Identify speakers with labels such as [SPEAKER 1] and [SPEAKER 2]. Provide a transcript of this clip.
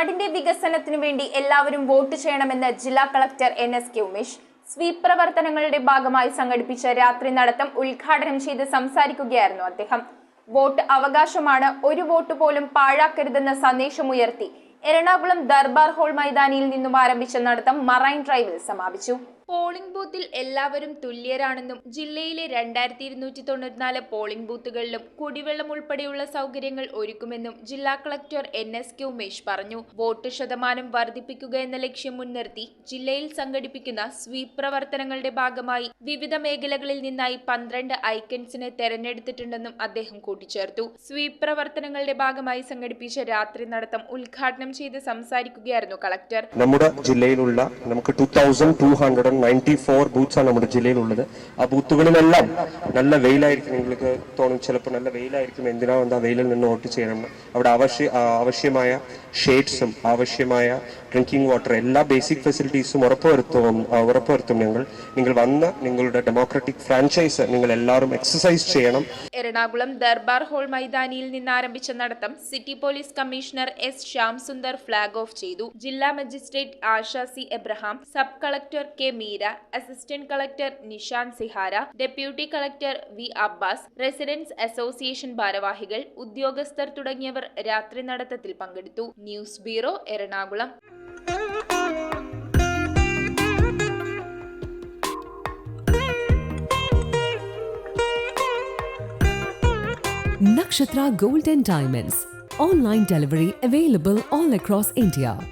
[SPEAKER 1] നാടിന്റെ വികസനത്തിനു വേണ്ടി എല്ലാവരും വോട്ട് ചെയ്യണമെന്ന് ജില്ലാ കളക്ടർ NSK ഉമേഷ് സ്വീപ് പ്രവർത്തനങ്ങളുടെ ഭാഗമായി സംഘടിപ്പിച്ച രാത്രി നടത്തം ഉദ്ഘാടനം ചെയ്ത് സംസാരിക്കുകയായിരുന്നു അദ്ദേഹം. വോട്ട് അവകാശമാണ്, ഒരു വോട്ട് പോലും പാഴാക്കരുതെന്ന സന്ദേശമുയർത്തി എറണാകുളം ദർബാർ ഹാൾ മൈതാനിയിൽ നിന്നും ആരംഭിച്ച നടത്തം മറൈൻ ഡ്രൈവിൽ സമാപിച്ചു. പോളിംഗ് ബൂത്തിൽ എല്ലാവരും തുല്യരാണെന്നും ജില്ലയിലെ 2294 പോളിംഗ് ബൂത്തുകളിലും കുടിവെള്ളം ഉൾപ്പെടെയുള്ള സൗകര്യങ്ങൾ ഒരുക്കുമെന്നും ജില്ലാ കളക്ടർ NSK ഉമേഷ് പറഞ്ഞു. വോട്ട് ശതമാനം വർദ്ധിപ്പിക്കുക എന്ന ലക്ഷ്യം മുൻനിർത്തി ജില്ലയിൽ സംഘടിപ്പിക്കുന്ന സ്വീപ് പ്രവർത്തനങ്ങളുടെ ഭാഗമായി വിവിധ മേഖലകളിൽ നിന്നായി 12 ഐക്കൺസിനെ തെരഞ്ഞെടുത്തിട്ടുണ്ടെന്നും അദ്ദേഹം കൂട്ടിച്ചേർത്തു. സ്വീപ് പ്രവർത്തനങ്ങളുടെ ഭാഗമായി സംഘടിപ്പിച്ച രാത്രി നടത്തം ഉദ്ഘാടനം ചെയ്ത് സംസാരിക്കുകയായിരുന്നു കളക്ടർ.
[SPEAKER 2] നമ്മുടെ ജില്ലയിലുള്ള നമുക്ക് 2294 ബൂത്ത്സ് ആണ് നമ്മുടെ ജില്ലയിലുള്ളത്. ആ ബൂത്തുകളിലെല്ലാം നല്ല വെയിലായിരിക്കും. നിങ്ങൾക്ക് തോന്നും ചിലപ്പോൾ നല്ല വെയിലായിരിക്കും, എന്തിനാ വന്ന വെയിലിൽ നിന്ന് വോട്ട് ചെയ്യണം. അവിടെ ആവശ്യമായ ഷെയ്ഡ്സും ആവശ്യമായ ഡ്രിങ്കിങ് വാട്ടർ എല്ലാ ബേസിക് ഫെസിലിറ്റീസും ഉറപ്പുവരുത്തും നിങ്ങൾ വന്ന് നിങ്ങളുടെ ഡെമോക്രാറ്റിക് ഫ്രാഞ്ചൈസ് നിങ്ങൾ എല്ലാവരും എക്സസൈസ് ചെയ്യണം.
[SPEAKER 1] എറണാകുളം ദർബാർ ഹാൾ മൈതാനിയിൽ നിന്ന് ആരംഭിച്ച നടത്തം city police commissioner S. Shyam Sundar flag off ചെയ്തു. ജില്ലാ magistrate Asha C. Abraham, sub collector K. Meera, assistant collector Nishan Sihara, deputy collector V. Abbas, residence association ഭാരവാഹികൾ, ഉദ്യോഗസ്ഥർ തുടങ്ങിയവർ രാത്രി നടത്തത്തിൽ പങ്കെടുത്തു. News bureau, Ernakulam.
[SPEAKER 3] Nakshatra Gold and Diamonds. Online delivery available all across India.